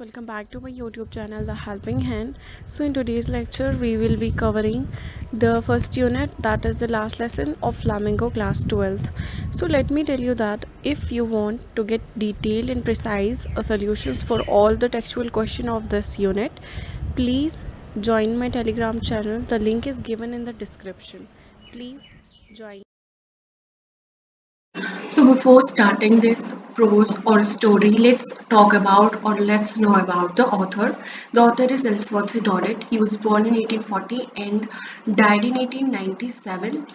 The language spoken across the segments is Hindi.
welcome back to my YouTube channel The Helping Hand. So in today's lecture we will be covering the first unit, that is the last lesson of Flamingo class 12th. So let me tell you that if you want to get detailed and precise solutions for all the textual question of this unit, please join my Telegram channel. The link is given in the description. Please join. So before starting this prose or story, let's know about the author. The author is Alphonse Daudet. He was born in 1840 and died in 1897.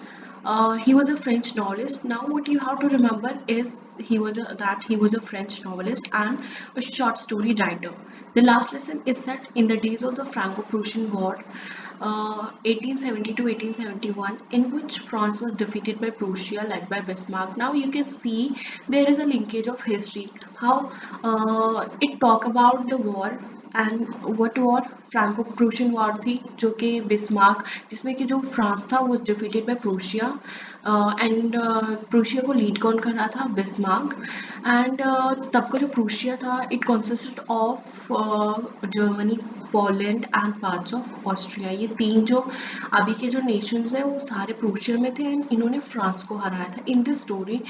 He was a French novelist. Now, what you have to remember is he was a French novelist and a short story writer. The last lesson is set in the days of the Franco-Prussian War, 1870 to 1871, in which France was defeated by Prussia, led by Bismarck. Now you can see there is a linkage of history. How it talk about the war and what war Franco Prussian war थी जो कि बिस्मार्क, जिसमें कि जो फ्रांस था वो defeated by Prussia and Prussia को लीड कौन कर रहा था? बिस्मार्क. एंड तब का जो प्रूशिया था it consisted of Germany, Poland and parts of Austria. ये तीन जो अभी के जो नेशंस हैं वो सारे प्रूशिया में थे एंड इन्होंने फ्रांस को हराया था. In this story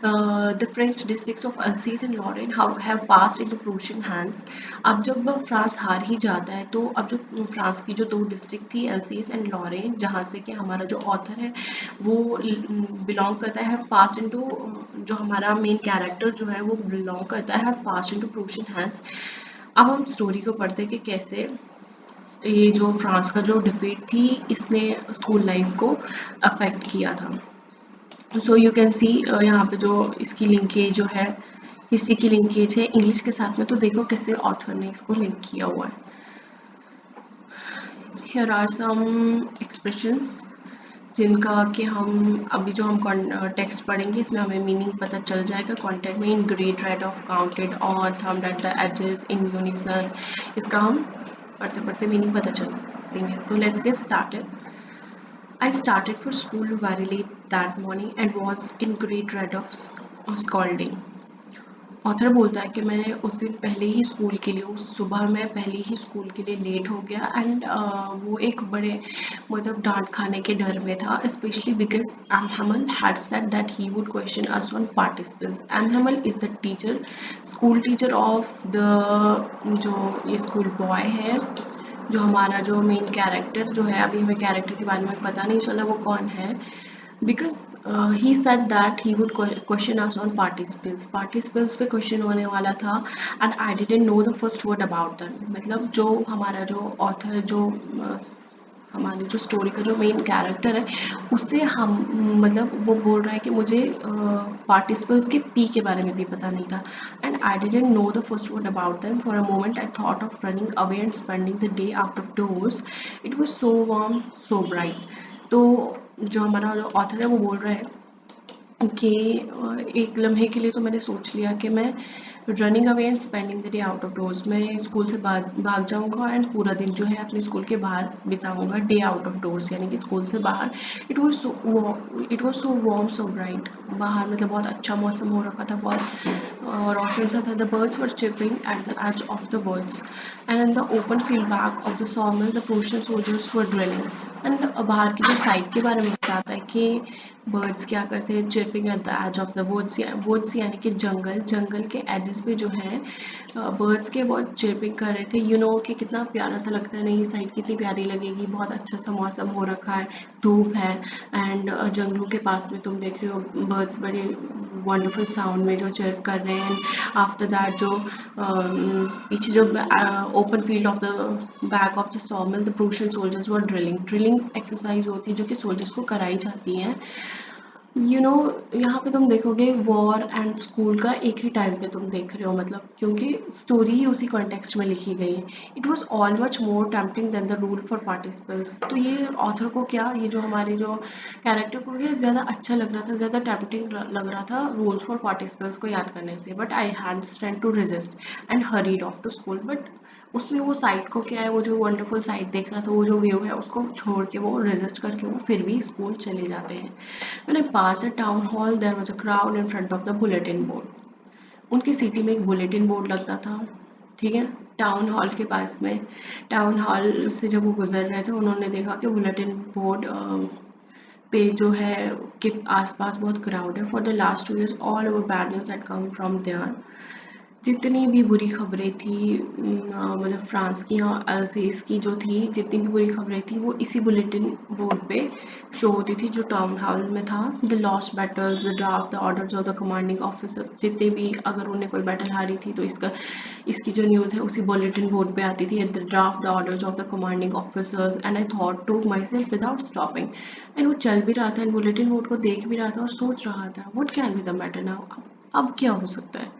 the French districts of Alsace and Lorraine have passed into Prussian hands. अब जब फ्रांस हार ही जाता है तो अब जो फ्रांस की जो दो डिस्ट्रिक्ट थी अल्सीज एंड लॉरेन, जहाँ से कि हमारा जो ऑथर है वो बिलोंग करता है पास इनटू, जो हमारा मेन कैरेक्टर जो है वो बिलोंग करता है पास इनटू प्रूशियन हैंड्स. अब हम स्टोरी को पढ़ते कि कैसे ये जो फ्रांस का जो डिफीट थी इसने स्कूल लाइफ को अफेक्ट किया था. सो यू कैन सी यहाँ पे जो इसकी लिंकेज जो है, हिस्ट्री की लिंकेज है इंग्लिश के साथ में, तो देखो कैसे ऑथर ने इसको लिंक किया हुआ है. हियर आर सम एक्सप्रेशंस जिनका कि हम अभी जो हम टेक्स्ट पढ़ेंगे इसमें हमें मीनिंग पता चल जाएगा. कॉन्टेंट में in great right of counted on thumbed at the ages in unison, इसका हम पढ़ते पढ़ते मीनिंग पता चल देंगे. तो let's get started. I started for school very late that morning and was in great dread of scolding. Author बोलता है कि मैंने उस दिन पहले ही स्कूल के लिए, उस सुबह में पहले ही स्कूल के लिए लेट हो गया एंड वो एक बड़े मतलब डांट खाने के डर में था, specially because M Hamel had said that he would question us on participants. M Hamel is the teacher, school teacher of the, जो ये स्कूल बॉय है, जो हमारा जो मेन कैरेक्टर जो है, अभी हमें कैरेक्टर के बारे में पता नहीं चला वो कौन है, because he said that he would question us on participants पे क्वेश्चन होने वाला था and I didn't know the first word about that. मतलब जो हमारा जो ऑथर जो हमारी जो स्टोरी का जो मेन कैरेक्टर है उससे हम मतलब वो बोल रहा है कि मुझे पार्टिसिपल्स के पी के बारे में भी पता नहीं था and I didn't know the first word about them. For a moment I thought of running away and spending the day out of doors. It was so warm so bright. तो जो हमारा ऑथर है वो बोल रहा है कि एक लम्हे के लिए तो मैंने सोच लिया कि मैं running away and spending the day out of doors, मैं स्कूल से भाग जाऊंगा एंड पूरा दिन जो है अपने स्कूल के बाहर बिताऊंगा. डे आउट ऑफ डोर्स यानी कि स्कूल से बाहर. It was so warm so bright. बाहर मतलब बहुत अच्छा मौसम हो रखा था, बहुत रोशन सा था. The birds were chirping at the edge of the woods and in the open field back of the sawmill the Prussian soldiers were drilling. And बाहर की जो साइड के बारे में बताता है कि बर्ड्स क्या करते हैं, chirping at the edge of the woods यानी कि जंगल के एजेस पे जो है बर्ड्स के बहुत चिपिंग कर रहे थे. यू नो कि कितना प्यारा सा लगता है, नहीं साइड कितनी प्यारी लगेगी, बहुत अच्छा सा मौसम हो रखा है, धूप है एंड जंगलों के पास में तुम देख रहे हो बर्ड्स बड़े वंडरफुल साउंड में जो चिप कर रहे हैं. आफ्टर दैट जो पीछे जो open field of the back of the sawmill the Prussian soldiers were drilling exercise होती है जो कि सोल्जर्स को कराई जाती है. यू नो यहाँ पे तुम देखोगे वॉर एंड स्कूल का एक ही टाइम पे तुम देख रहे हो, मतलब क्योंकि स्टोरी ही उसी कॉन्टेक्स्ट में लिखी गई है. It was all much more tempting than the rule for participants. तो ये ऑथर को क्या, ये जो हमारे जो कैरेक्टर को क्या ज़्यादा अच्छा लग रहा था, ज़्यादा टेम्पटिंग लग रहा था रूल्स फॉर पार्टिसिपेंट्स को याद करने से. But I had stand to resist and hurried off to school. But उसमें वो साइड को क्या है, वो जो वंडरफुल साइड देख रहा था, वो जो व्यू है उसको छोड़ के वो रेजिस्ट करके वो फिर भी स्कूल चले जाते हैं. When I passed the town hall, there was a crowd in front of the bulletin board. उनकी सिटी में एक बुलेटिन बोर्ड लगता था, ठीक है. टाउन हॉल के पास में। टाउन हॉल से जब वो गुजर रहे थे उन्होंने देखा कि बुलेटिन बोर्ड पे जो है के आसपास बहुत क्राउड है। For the last 2 years all over bad news had come from there. जितनी भी बुरी खबरें थी मतलब फ्रांस की और अल्सेस की जो थी, जितनी भी बुरी खबरें थी वो इसी बुलेटिन बोर्ड पे शो होती थी जो टाउन हॉल में था। The lost battles, the draft, the orders of the commanding officers, जितने भी अगर उन्हें कोई बैटल हारी थी तो इसकी जो न्यूज़ है उसी बुलेटिन बोर्ड पे आती थी। The draft, the orders of the commanding officers, and I thought to my self without stopping. And वो चल भी रहा था एंड बुलेटिन बोर्ड को देख भी रहा था और सोच रहा था what can be the matter now, अब क्या हो सकता है।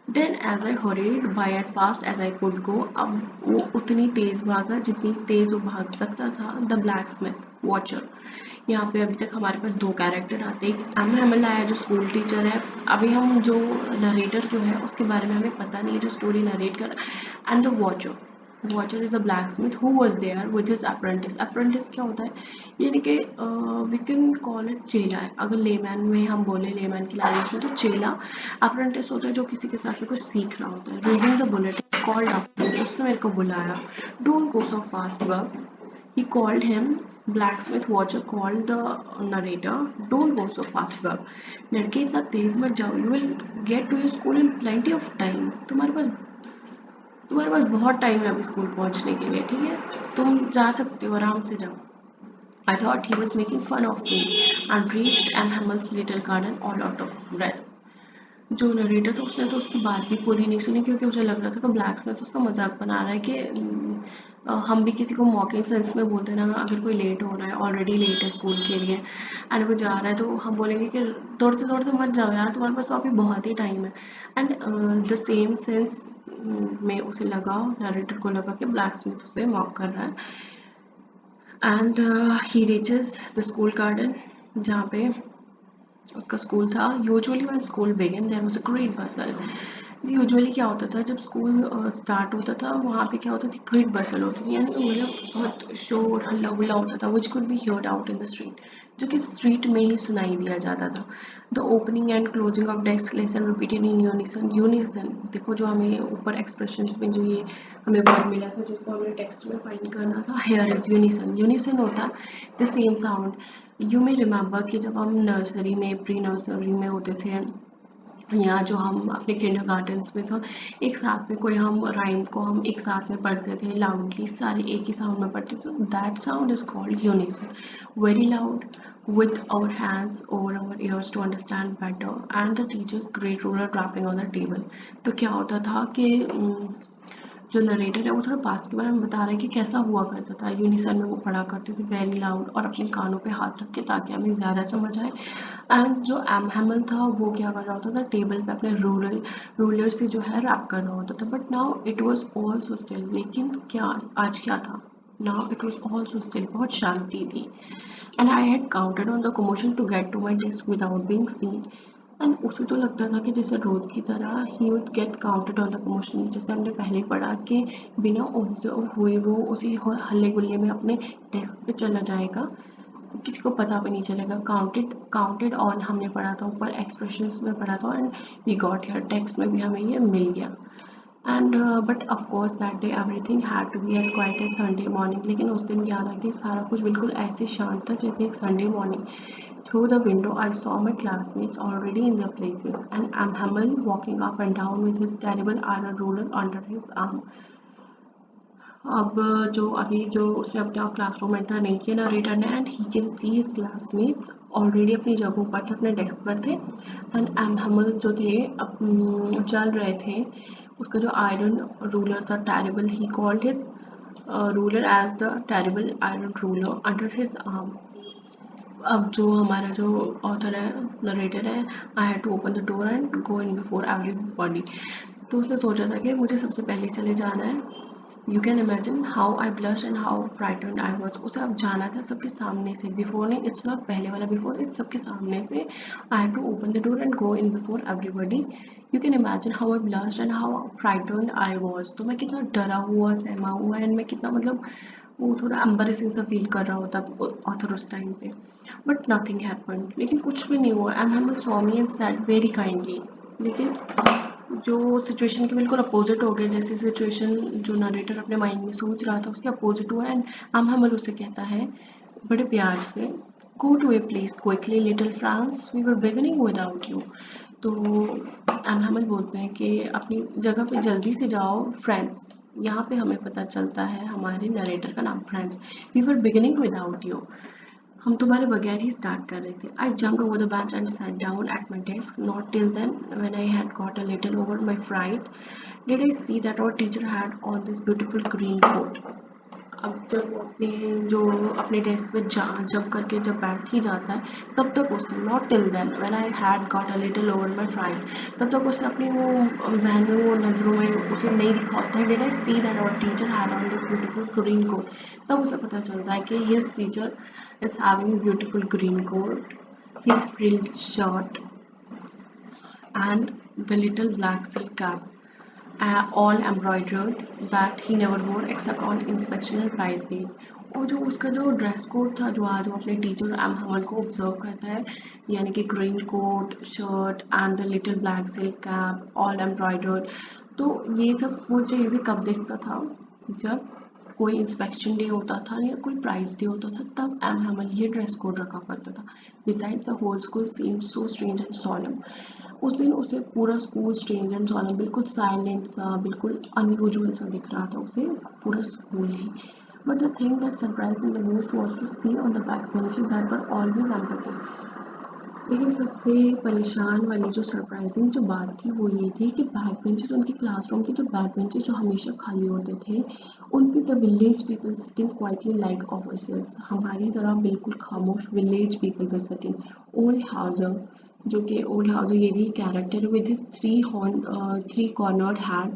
Then as I hurried by as fast as I could go, अब वो उतनी तेज भागा जितनी तेज वो भाग सकता था। The black Smith watcher. यहाँ पे अभी तक हमारे पास 2 कैरेक्टर आते हैं। एक एम हैमल आया जो स्कूल टीचर है। अभी हम जो नरेटर जो है उसके बारे में हमें पता नहीं है, जो स्टोरी नरेट कर। And the watcher, watcher is the blacksmith who was there with his apprentice. apprentice क्या होता है, यानी कि वी कैन कॉल इट चेला है। अगर लेमैन में हम बोले, लेमैन की लैंग्वेज में, तो चेला अप्रेंटिस होता है जो किसी के साथ में कुछ सीख रहा होता है। Reading the bulletin called after, उसने मेरे को बुलाया। डोंट गो सो फास्ट बब, he called him. Blacksmith watcher called the narrator, don't go so fast bub, लड़के इतना तेज मत जाओ, you will get to your school in plenty of time. तुम्हारे पास बहुत टाइम है अभी स्कूल पहुंचने के लिए, ठीक है, तुम जा सकते हो, आराम से जाओ। I thought he was making fun of me and reached M. Hammel's little garden all out of breath. जो नरेटर था उसने तो उसकी बात भी पूरी नहीं सुनी, क्योंकि उसे लग रहा था कि ब्लैक स्मिथ उसका मजाक बना रहा है कि हम भी किसी को मॉकिंग सेंस में बोलते हैं ना, अगर कोई लेट हो रहा है, ऑलरेडी लेट है स्कूल के लिए एंड वो जा रहा है, तो हम बोलेंगे कि दौड़ते दौड़ते मत जाओ यार, तुम्हारे पास तो अभी बहुत ही टाइम है। एंड द सेम सेंस में उसे लगा, नरेटर को लगा कि ब्लैक स्मिथ उसे मॉक कर रहा है। And he reaches the school garden जहाँ पे उसका स्कूल था। Usually when school begin there was a great bustle. Usually क्या होता था, जब स्कूल स्टार्ट होता था वहाँ पे क्या होता थी, ग्रेट बसल होती थी, यानी मतलब बहुत शोर हल्ला गुल्ला होता था, which could be heard out in the street, जो कि स्ट्रीट में ही सुनाई दिया जाता था। The opening and closing of desk lesson repeated in unison. Unison देखो, जो हमें ऊपर एक्सप्रेशंस में जो ये हमें वर्ड मिला था जिसको हमें टेक्स्ट में फाइंड करना था, हेयर इज यूनिसन। यूनिसन होता the same sound. You may remember कि जब हम नर्सरी में, प्री नर्सरी में होते थे, या जो हम अपने किंडरगार्टन्स में था, एक साथ में कोई हम राइम को हम एक साथ में पढ़ते थे लाउडली, सारे एक ही साउंड में पढ़ते थे, that sound is called unison. Very loud with our hands over our ears to understand better, and the teacher's great ruler dropping on the table. तो क्या होता था कि जो नरेटर है वो थोड़ा पास्ट के बारे में बता रहा है कि कैसा हुआ करता था। यूनिसन में वो पढ़ा करते थे वेरी लाउड और अपने कानों पे हाथ रख के, ताकि हमें ज़्यादा समझ आए। एंड जो एम हैमल था वो क्या कर रहा होता था, टेबल पे अपने रूलर से जो है रैप कर रहा होता था। But now it was all so still. लेकिन क्या आज क्या था, now it was all so still, बहुत शांति थी। And I had counted on the commotion to get to my desk without being seen. And उसे तो लगता था कि जैसे रोज की तरह ही would get counted on the commotion, जैसे हमने पहले पढ़ा कि बिना ऑब्जर्व हुए वो उसी हल्ले गुल्ले में अपने डेस्क पे चला जाएगा, किसी को पता भी नहीं चलेगा। काउंटेड ऑन हमने पढ़ा था, ऊपर एक्सप्रेशंस में पढ़ा था, and we got here, text में भी हमें ये मिल गया। And but of course that day everything had to be as quiet as Sunday morning. लेकिन उस दिन क्या था कि सारा कुछ बिल्कुल ऐसे शांत था जैसे एक Sunday morning. Through the window I saw my classmates already in their places, and am Hamel walking up and down with his terrible iron ruler under his arm. अब जो अभी जो उसने अपना क्लासरूम एंटर नहीं किया नरेटर ने, and he can see his classmates already अपनी जगहों पर थे, अपने डेस्क पर थे। एंड एम हमल जो थे चल रहे थे, उसका जो आयरन रूलर था terrible, he called his ruler as the terrible iron ruler under his arm. अब जो हमारा जो ऑथर है, नरेटर है, I had to open the door and go in before everybody. तो उसने सोचा था कि मुझे सबसे पहले चले जाना है। You can imagine how I blush and how frightened I was. उसे अब जाना था सबके सामने से, बिफोर नहीं, इट्स नॉट पहले वाला बिफोर, इट्स सबके सामने से। I had to open the door and go in before everybody. You can imagine how I blush and how frightened I was. तो मैं कितना डरा हुआ, सहमा हुआ, एंड मैं कितना मतलब वो थोड़ा एम्बरेसिंग सा फील कर रहा होता ऑथर उस टाइम पे। बट नथिंग हैपेंड, लेकिन कुछ भी नहीं हुआ। M Hamel saw me and said very kindly, लेकिन जो सिचुएशन के बिल्कुल अपोजिट हो गए, जैसे सिचुएशन जो नरेटर अपने माइंड में सोच रहा था उसके अपोजिट हुआ। एंड अमहमल उसे कहता है बड़े प्यार से, go to a place quickly little France, we were beginning without you. तो अमहमल बोलते हैं कि अपनी जगह पे जल्दी से जाओ फ्रेंड्स, यहाँ पे हमें पता चलता है हमारे नरेटर का नाम friends, we were beginning without you, हम तुम्हारे बगैर ही स्टार्ट कर रहे थे। I jumped over the bench and sat down at my desk, not till then when I had got a little over my fright did I see that our teacher had on this beautiful green coat. अब जब वो अपने डेस्क पे जंप करके जब बैठ ही जाता है, तब तक उसे, not till then when I had got a little over my fright, तब तक उसे अपनी वो जहन में, वो नज़रों में उसे नहीं दिखा होता है did I see that our teacher had on this beautiful green coat. तब उसे पता चलता है कि his teacher is having a beautiful green coat, his frilled shirt, and the little black silk cap, all embroidered, that he never wore except on inspection and prize days. और जो उसका जो ड्रेस कोड था, जो आज वो अपने टीचर एम हमल को ऑब्जर्व करता है, यानी कि green coat, shirt and the little black silk cap, all embroidered, तो ये सब वो चीज़ें कब देखता था, जब कोई इंस्पेक्शन डे होता था या कोई प्राइज डे होता था, तब एम हमल ये ड्रेस कोड रखा करता था। Beside the whole school seem so strange and solemn, उस दिन उसे पूरा स्कूल स्ट्रेंज एंड सॉलम, बिल्कुल साइलेंट सा, बिल्कुल अनयूजुअल सा दिख रहा था उसे, पूरा स्कूल ही। But the thing that surprise me the most was to see on the back benches that were always empty. लेकिन सबसे परेशान वाली जो सरप्राइजिंग जो बात थी वो ये थी कि बैक बेंचेस, उनके क्लासरूम के जो बैक बेंचेस जो हमेशा खाली होते थे, उन पे the village people sitting quietly like officers, हमारी तरह बिल्कुल खामोश village people were sitting. Old Houser, जो कि ओल्ड हाउजर ये भी character with his three cornered had,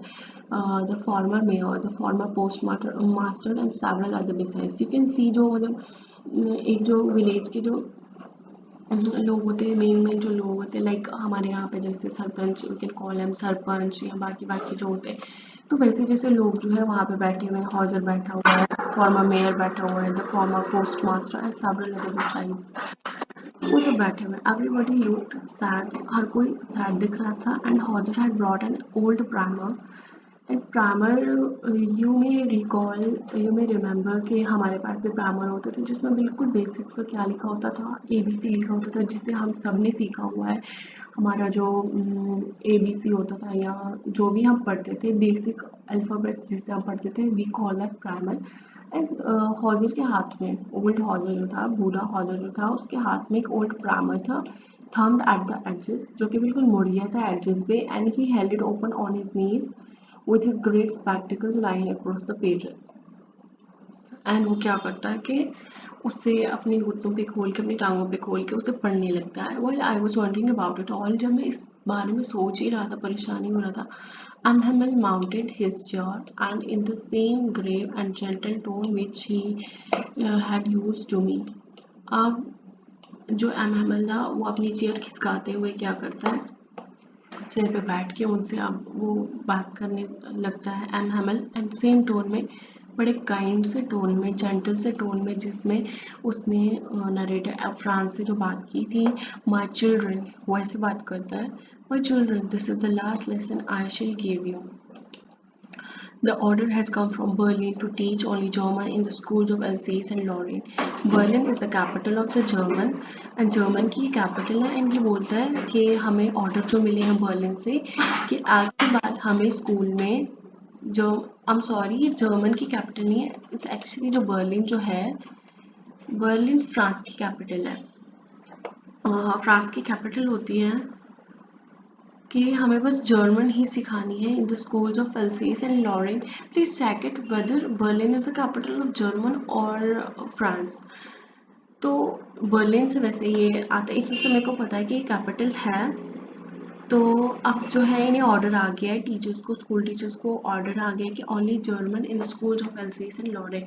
the former mayor, the former post master and several other besides. You can see जो मतलब एक जो विलेज के जो लोग होते हैं, मेन जो लोग होते हैं, लाइक हमारे यहाँ पे जैसे sarpanch, we can call him sarpanch, या बाकी बाकी जो होते हैं, तो वैसे जैसे लोग जो है वहाँ पे बैठे हुए हैं, हॉजर बैठा हुआ है, फॉर्मर मेयर बैठा हुआ है, the former post master and several other sides, वो सब बैठे हुए हैं। एवरीबॉडी लुक्ड सैड, हर कोई सैड दिख रहा था। And Hauser had brought an old primer, and primer, you may remember कि हमारे पास भी प्राइमर होते थे जिसमें बिल्कुल बेसिक सा क्या लिखा होता था, ABC लिखा होता था, जिससे हम सब ने सीखा हुआ है। हमारा जो ABC होता था, या जो भी हम पढ़ते थे बेसिक अल्फ़ाबेट्स जिससे हम पढ़ते थे, we call that primer. And Hauser के हाथ में, ओल्ड हॉजर जो था, बूढ़ा हॉजर जो था, उसके हाथ में एक ओल्ड प्राइमर था, थम्ब्ड एट द एजेस, जो कि बिल्कुल मुड़ गया था एजेस पे, and he held it open on his knees with his great spectacles lying across the pages। And वो क्या करता है कि उसे अपने घुटनों पे खोल के, अपनी टांगों पे खोल के उसे पढ़ने लगता है। While I was wondering about it all, जब मैं इस बारे में सोच ही रहा था, परेशानी हो रहा था, Amhamel mounted his chair and in the same grave and gentle tone which he had used to me। अब जो Amhamel था वो अपनी चेयर खिसकाते हुए क्या करता है, चेयर पे बैठ के उनसे अब वो बात करने लगता है एम हमल, एंड सेम टोन में, बड़े काइंड से टोन में, जेंटल से टोन में, जिसमें उसने नरेटर फ्रांस से जो बात की थी, माई चिल्ड्रन, वैसे बात करता है। My children, this is the last lesson I shall give you. The order has come from Berlin to teach only German in the schools of Alsace and Lorraine। Berlin is the capital of the German, and German की capital है। and ये बोलता है कि हमें order जो मिले हैं बर्लिन से कि आज के बाद हमें स्कूल में जो, I'm sorry, ये जर्मन की कैपिटल नहीं है, इस एक्चुअली जो बर्लिन जो है, बर्लिन फ्रांस की कैपिटल है। फ्रांस की कैपिटल होती है कि हमें बस जर्मन ही सिखानी है in the schools of Alsace and Lorraine. Please check it whether Berlin is the capital of German और फ्रांस। तो बर्लिन से वैसे ये आता है, इससे मेरे को पता है कि ये कैपिटल है। तो अब जो है इन्हें ऑर्डर आ गया है, टीचर्स को, स्कूल टीचर्स को ऑर्डर आ गया है कि only German in schools of Alsace and Lorraine,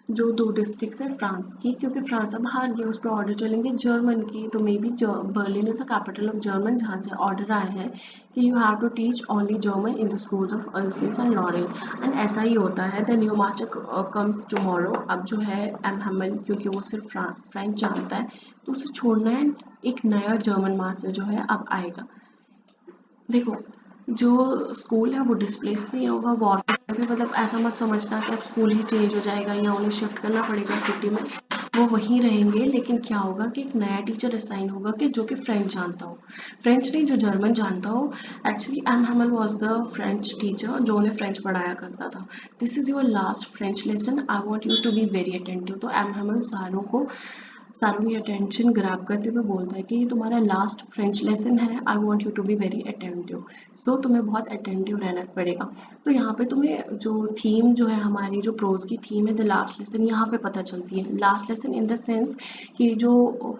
जो 2 डिस्ट्रिक्ट्स हैं फ्रांस की, क्योंकि फ्रांस अब हार गया, उस पर ऑर्डर चलेंगे जर्मन की। तो maybe Berlin is the capital of German, जहाँ से ऑर्डर आए हैं कि you have to teach only German in the schools of Alsace and Lorraine. And ऐसा ही होता है। The new master comes tomorrow. अब जो है एम हमल, क्योंकि वो सिर्फ फ्रेंच जानता है, तो उसे छोड़ना है, एक नया जर्मन मास्टर जो है अब आएगा। देखो, जो स्कूल है वो डिस्प्लेस नहीं होगा, वॉर के टाइम पे मतलब ऐसा मत समझना कि अब स्कूल ही चेंज हो जाएगा या उन्हें शिफ्ट करना पड़ेगा सिटी में। वो वहीं रहेंगे, लेकिन क्या होगा कि एक नया टीचर असाइन होगा कि जो कि फ्रेंच जानता हो, फ्रेंच नहीं, जो जर्मन जानता हो। Actually M Hamel was the French teacher जो उन्हें फ्रेंच पढ़ाया करता था। This is your last French lesson, I want you to be very attentive. तो एम हमल सारों की अटेंशन ग्रैब करते हुए बोलता है कि ये तुम्हारा लास्ट फ्रेंच लेसन है, I want you to be very attentive. So तुम्हें बहुत अटेंटिव रहना पड़ेगा। तो यहाँ पे तुम्हें जो थीम जो है, हमारी जो प्रोज की थीम है द लास्ट लेसन, यहाँ पे पता चलती है। Last lesson in the sense कि जो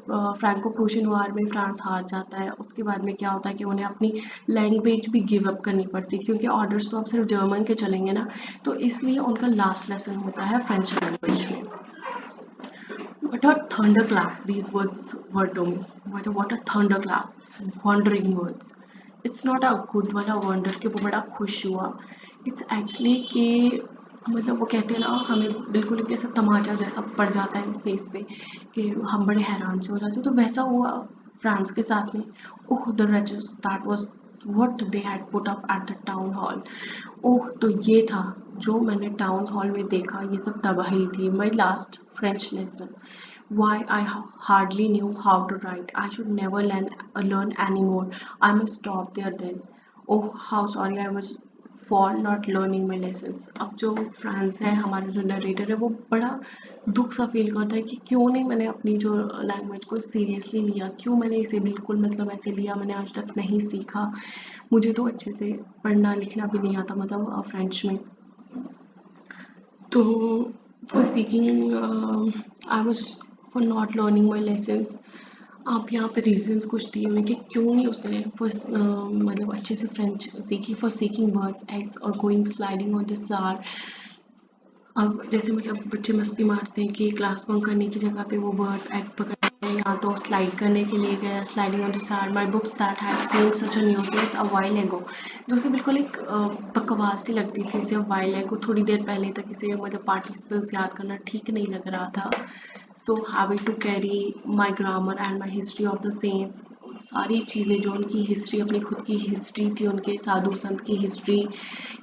फ्रैंको प्रूशियन वार में फ्रांस हार जाता है, उसके बाद में क्या होता है कि उन्हें अपनी लैंग्वेज भी गिव अप करनी पड़ती है, क्योंकि ऑर्डर्स तो अब सिर्फ जर्मन के चलेंगे ना। तो इसलिए उनका लास्ट लेसन होता है फ्रेंच लैंग्वेज में। What a thunderclap these words were to me. What a thunderclap. Wandering words. It's not a good वाला wonder कि वो बड़ा खुश हुआ. It's actually कि मतलब वो कहते हैं ना, हमें बिल्कुल एक ऐसा तमाचा जैसा पड़ जाता है फेस पे कि हम बड़े हैरान से हो जाते हैं। तो वैसा हुआ फ्रांस के साथ में। ओह the wretches, that was what they had put up at the town hall. ओह तो ये था जो मैंने टाउन हॉल में देखा, ये सब तबाही थी। My last French lesson. Why I hardly knew how to write. I should never learn anymore. I must stop there then. Oh, how sorry I was for not learning my lessons. अब जो फ्रांस है, हमारा जो नरेटर है, वो बड़ा दुख सा फील करता है कि क्यों नहीं मैंने अपनी जो लैंग्वेज को सीरियसली लिया, क्यों मैंने इसे बिल्कुल मतलब ऐसे लिया, मैंने आज तक नहीं सीखा। मुझे तो अच्छे से पढ़ना लिखना भी नहीं आता, मतलब फ्रेंच में। तो for seeking I was for not learning my lessons. आप यहाँ पे रीजंस कुछ दिए हुए कि क्यों नहीं उसने फर्स्ट मतलब अच्छे से फ्रेंच सीखी। फॉर सीकिंग वर्ड्स एग्स और गोइंग स्लाइडिंग ऑन द सार। अब जैसे मतलब बच्चे मस्ती मारते हैं कि क्लास बंक करने की जगह पे वो बर्ड्स एग पकड़ते हैं, या तो स्लाइड करने के लिए गया, sliding on the star. My books that had seen such a nuisance a while एगो। जो उसे बिल्कुल एक बकवास सी लगती थी इसे व्हाइल एगो, थोड़ी देर पहले तक इसे मतलब पार्टिसिपल्स याद करना ठीक नहीं लग रहा था। So having to carry my grammar and my history of the saints, सारी चीज़ें जो उनकी हिस्ट्री, अपनी खुद की हिस्ट्री थी, उनके साधु संत की हिस्ट्री,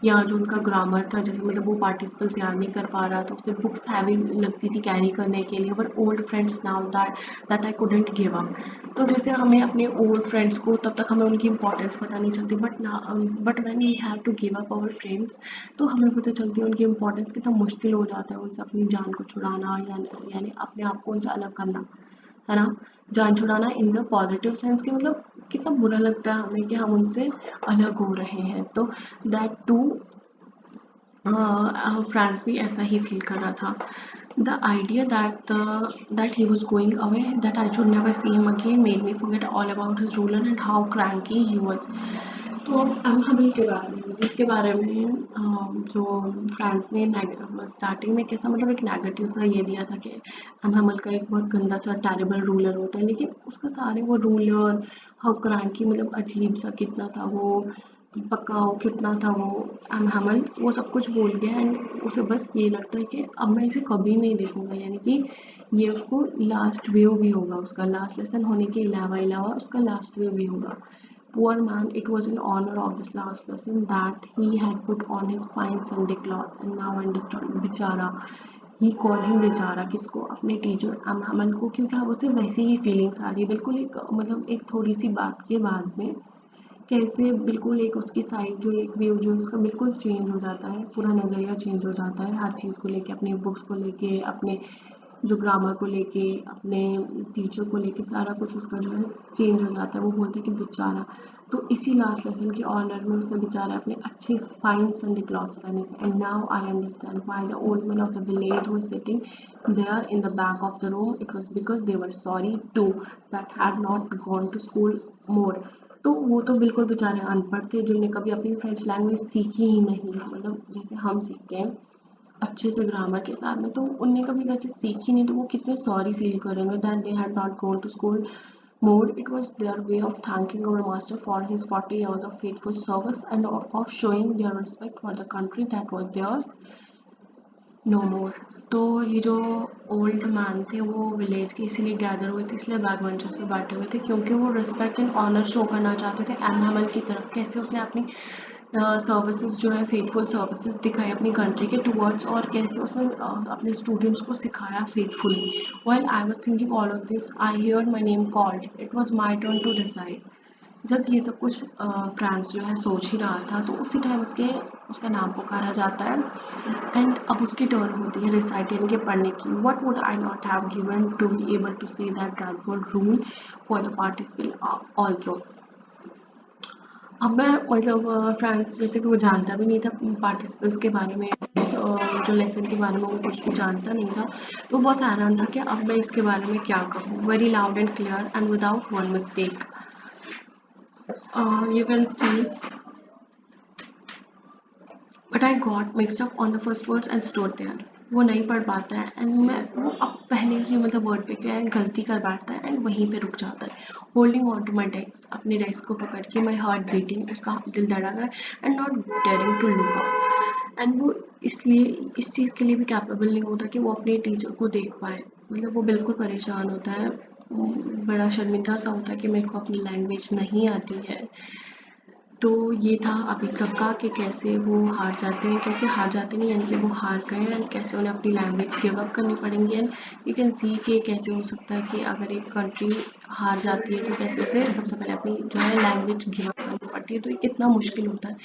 या जो उनका ग्रामर था, जैसे मतलब वो पार्टिसिपल्स याद नहीं कर पा रहा तो उसे बुक्स हैवी लगती थी कैरी करने के लिए। But old friends now that I couldn't give up. तो जैसे हमें अपने ओल्ड फ्रेंड्स को, तब तक हमें उनकी इंपॉर्टेंस पता नहीं चलती, but when we have to give up our friends, तो हमें पता चलती है उनकी इंपॉर्टेंस कितना मुश्किल हो जाता है उनसे अपनी जान को छुड़ाना, यानी अपने आप को उनसे अलग करना, है ना। जान छुड़ाना इन द पॉजिटिव सेंस कि मतलब कितना बुरा लगता है हमें कि हम उनसे अलग हो रहे हैं। तो दैट टू फ्रांस भी ऐसा ही फील कर रहा था। The idea that he was going away, that I should never see him again, made me forget all about his ruler and how cranky he was. तो अब अनहबल के बारे में, जिसके बारे में जो फ्रांस ने स्टार्टिंग में कैसा मतलब एक नेगेटिव सा ये दिया था कि अनहबल का एक बहुत गंदा सा टेरिबल रूलर होता है, लेकिन उसका सारे वो रूलर हाउ क्रैंकी, मतलब अजीब सा कितना था वो, पकाओ कितना था वो अनहमल, वो सब कुछ बोल गया। एंड उसे बस ये लगता है कि अब मैं इसे कभी नहीं देखूंगा, यानी कि ये उसको लास्ट व्यू भी होगा, उसका लास्ट लेसन होने के अलावा उसका लास्ट व्यू भी होगा। Poor man, it was in honor of this last lesson that he had put on his fine Sunday clothes, and now understood. बेचारा, he called him बेचारा किसको, अपने टीचर अमन को, क्योंकि अब उसे वैसी ही फीलिंग्स आ रही है, बिल्कुल एक मतलब एक थोड़ी सी बात के बाद में कैसे बिल्कुल एक उसकी साइड जो एक व्यू जो उसका बिल्कुल चेंज हो जाता है, पूरा नज़रिया चेंज हो जाता है हर चीज़ को लेके, अपने बुक्स को लेके, अपने जो ग्रामर को लेके, अपने टीचर को लेके, सारा कुछ उसका जो है चेंज हो जाता है। वो बोलते हैं कि बेचारा। तो इसी लास्ट लेसन के ऑनर में उसने बेचारा अपने अच्छे फाइन संडे क्लॉथ्स पहने थे। And now I understand why the old man of the village was sitting there in the back of the room. It was because they were sorry to that had not gone to school more. तो वो तो बिल्कुल बेचारे अनपढ़ थे, जिन्होंने कभी अपनी फ्रेंच लैंग्वेज सीखी ही नहीं, मतलब जैसे हम सीखते हैं अच्छे से ग्रामर के साथ में, तो उनने कभी वैसे सीखी नहीं, तो वो कितने सॉरी फील करेंगे that they had not gone to school more. It was their way of thanking our master for his 40 years of faithful service and of showing their respect for the country that was theirs no more. तो ये जो ओल्ड मैन थे वो विलेज के इसीलिए गैदर हुए थे, इसलिए बैक बेंचर्स पे बैठे हुए थे क्योंकि वो रिस्पेक्ट एंड ऑनर शो करना चाहते थे एम हैमल की तरफ। कैसे उसने अपनी सर्विसेज जो है फेथफुल सर्विसेज दिखाई अपनी कंट्री के टुवर्ड्स, और कैसे उसने अपने स्टूडेंट्स को सिखाया faithfully. While I was thinking all of this I hear my name called, it was my turn to decide. जब ये सब कुछ फ्रांस जो है सोच ही रहा था तो उसी टाइम उसका नाम पुकारा जाता है एंड अब उसकी टर्न होती है रिसाइट यानी कि पढ़ने की। What would I not have given to be able to say that dreadful rule for the participant also. अब मैं मतलब फ्रांस जैसे कि वो जानता भी नहीं था पार्टिसिपेंट्स के बारे में, जो लेसन के बारे में वो कुछ भी जानता नहीं था, तो बहुत हैरान था कि अब मैं इसके बारे में क्या कहूँ। Very loud and clear and without one mistake, you can see, but I got mixed up on the first words and stood there. वो नहीं पढ़ पाता है एंड मैं वो अब पहले ही मतलब वर्ड पे क्या है गलती कर बैठता है एंड वहीं पे रुक जाता है। Holding on to my desk, अपने डेस्क को पकड़ के, माई हार्ट बीटिंग, उसका दिल धड़क रहा है and not daring to look up. And वो इसलिए इस चीज़ के लिए भी कैपेबल नहीं होता कि वो अपने टीचर को देख पाए। मतलब वो बिल्कुल परेशान होता है, बड़ा शर्मिंदा सा होता है कि मेरे को अपनी लैंग्वेज नहीं आती है। तो ये था अभी तक का कि कैसे वो हार जाते हैं, कैसे हार जाते नहीं यानी कि वो हार गए एंड कैसे उन्हें अपनी लैंग्वेज गिव अप करनी पड़ेंगी। एंड यू कैन सी कि कैसे हो सकता है कि अगर एक कंट्री हार जाती है तो कैसे उसे सबसे पहले अपनी जो है लैंग्वेज गिव अप करनी पड़ती है। तो ये कितना मुश्किल होता है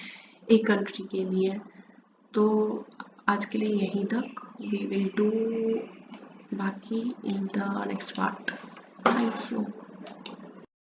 एक कंट्री के लिए। तो आज के लिए यहीं तक, वी विल डू बाकी in the next part. Thank you.